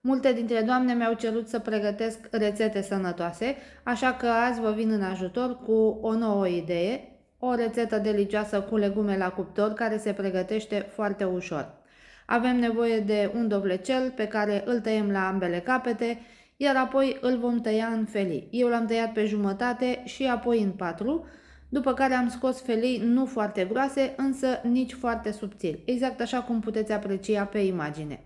Multe dintre doamne mi-au cerut să pregătesc rețete sănătoase, așa că azi vă vin în ajutor cu o nouă idee, o rețetă delicioasă cu legume la cuptor care se pregătește foarte ușor. Avem nevoie de un dovlecel pe care îl tăiem la ambele capete, iar apoi îl vom tăia în felii. Eu l-am tăiat pe jumătate și apoi în patru, după care am scos felii nu foarte groase, însă nici foarte subțiri, exact așa cum puteți aprecia pe imagine.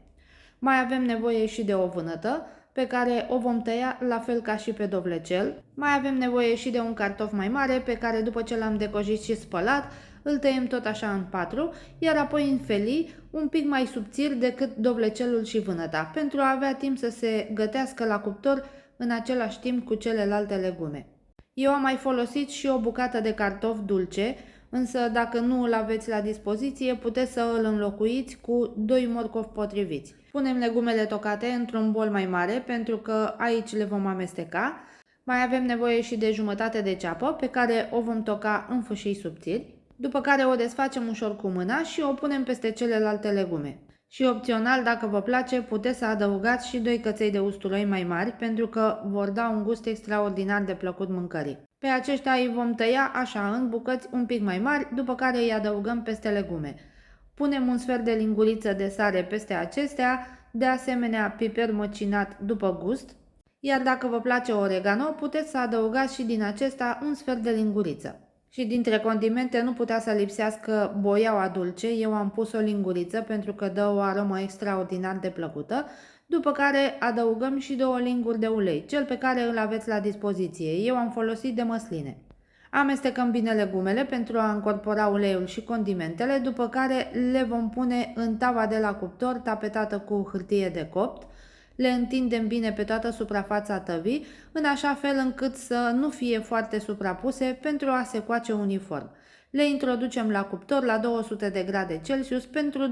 Mai avem nevoie și de o vânătă, pe care o vom tăia la fel ca și pe dovlecel. Mai avem nevoie și de un cartof mai mare, pe care după ce l-am decojit și spălat, îl tăiem tot așa în patru, iar apoi în felii, un pic mai subțiri decât dovlecelul și vânăta, pentru a avea timp să se gătească la cuptor în același timp cu celelalte legume. Eu am mai folosit și o bucată de cartof dulce, însă dacă nu îl aveți la dispoziție, puteți să îl înlocuiți cu 2 morcovi potriviți. Punem legumele tocate într-un bol mai mare, pentru că aici le vom amesteca. Mai avem nevoie și de jumătate de ceapă, pe care o vom toca în fâșii subțiri, după care o desfacem ușor cu mâna și o punem peste celelalte legume. Și opțional, dacă vă place, puteți să adăugați și 2 căței de usturoi mai mari, pentru că vor da un gust extraordinar de plăcut mâncării. Pe aceștia îi vom tăia așa în bucăți un pic mai mari, după care îi adăugăm peste legume. Punem un sfert de linguriță de sare peste acestea, de asemenea piper măcinat după gust, iar dacă vă place oregano, puteți să adăugați și din acesta un sfert de linguriță. Și dintre condimente nu putea să lipsească boiaua dulce, eu am pus o linguriță pentru că dă o aromă extraordinar de plăcută, după care adăugăm și 2 linguri de ulei, cel pe care îl aveți la dispoziție. Eu am folosit de măsline. Amestecăm bine legumele pentru a încorpora uleiul și condimentele, după care le vom pune în tava de la cuptor tapetată cu hârtie de copt. Le întindem bine pe toată suprafața tăvii, în așa fel încât să nu fie foarte suprapuse pentru a se coace uniform. Le introducem la cuptor la 200 de grade Celsius pentru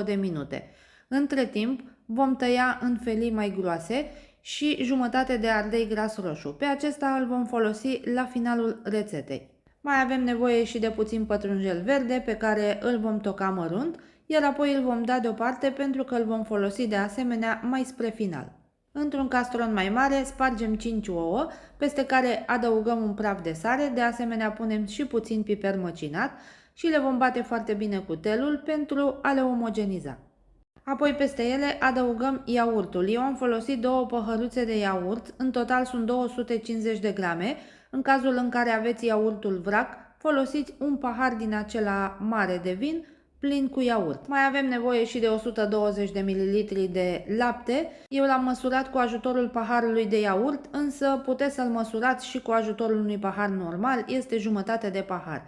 20-22 de minute. Între timp vom tăia în felii mai groase și jumătate de ardei gras roșu. Pe acesta îl vom folosi la finalul rețetei. Mai avem nevoie și de puțin pătrunjel verde pe care îl vom toca mărunt, iar apoi îl vom da deoparte pentru că îl vom folosi de asemenea mai spre final. Într-un castron mai mare spargem 5 ouă, peste care adăugăm un praf de sare, de asemenea punem și puțin piper măcinat și le vom bate foarte bine cu telul pentru a le omogeniza. Apoi peste ele adăugăm iaurtul. Eu am folosit 2 păhăruțe de iaurt, în total sunt 250 de grame. În cazul în care aveți iaurtul vrac, folosiți un pahar din acela mare de vin plin cu iaurt. Mai avem nevoie și de 120 de ml de lapte. Eu l-am măsurat cu ajutorul paharului de iaurt, însă puteți să-l măsurați și cu ajutorul unui pahar normal, este jumătate de pahar.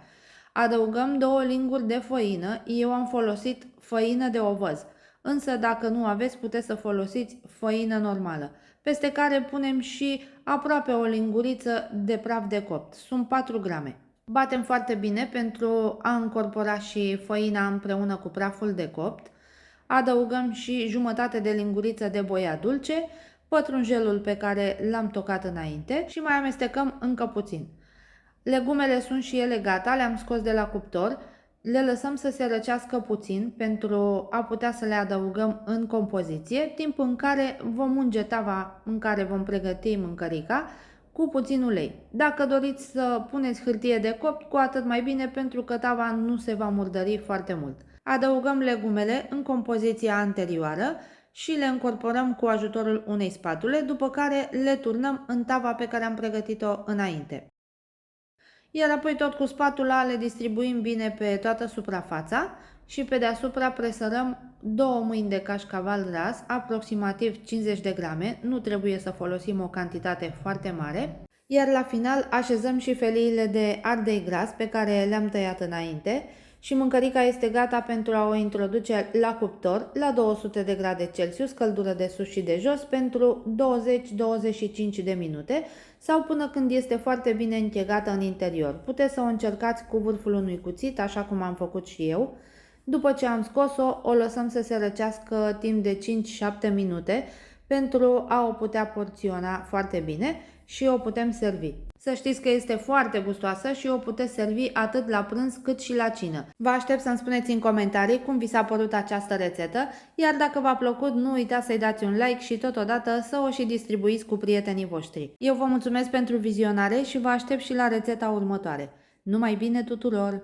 Adăugăm 2 linguri de făină, eu am folosit făină de ovăz, însă dacă nu aveți puteți să folosiți făină normală, peste care punem și aproape o linguriță de praf de copt, sunt 4 grame. Batem foarte bine pentru a încorpora și făina împreună cu praful de copt. Adăugăm și jumătate de linguriță de boia dulce, pătrunjelul pe care l-am tocat înainte și mai amestecăm încă puțin. Legumele sunt și ele gata, le-am scos de la cuptor, le lăsăm să se răcească puțin pentru a putea să le adăugăm în compoziție, timp în care vom unge tava în care vom pregăti mâncărica cu puțin ulei. Dacă doriți să puneți hârtie de copt, cu atât mai bine pentru că tava nu se va murdări foarte mult. Adăugăm legumele în compoziția anterioară și le încorporăm cu ajutorul unei spatule, după care le turnăm în tava pe care am pregătit-o înainte. Iar apoi tot cu spatula le distribuim bine pe toată suprafața și pe deasupra presărăm 2 mâini de cașcaval ras, aproximativ 50 de grame, nu trebuie să folosim o cantitate foarte mare. Iar la final așezăm și feliile de ardei gras pe care le-am tăiat înainte și mâncărica este gata pentru a o introduce la cuptor la 200 de grade Celsius, căldură de sus și de jos, pentru 20-25 de minute sau până când este foarte bine închegată în interior. Puteți să o încercați cu vârful unui cuțit, așa cum am făcut și eu. După ce am scos-o, o lăsăm să se răcească timp de 5-7 minute pentru a o putea porționa foarte bine și o putem servi. Să știți că este foarte gustoasă și o puteți servi atât la prânz cât și la cină. Vă aștept să-mi spuneți în comentarii cum vi s-a părut această rețetă, iar dacă v-a plăcut, nu uitați să-i dați un like și totodată să o și distribuiți cu prietenii voștri. Eu vă mulțumesc pentru vizionare și vă aștept și la rețeta următoare. Numai bine tuturor!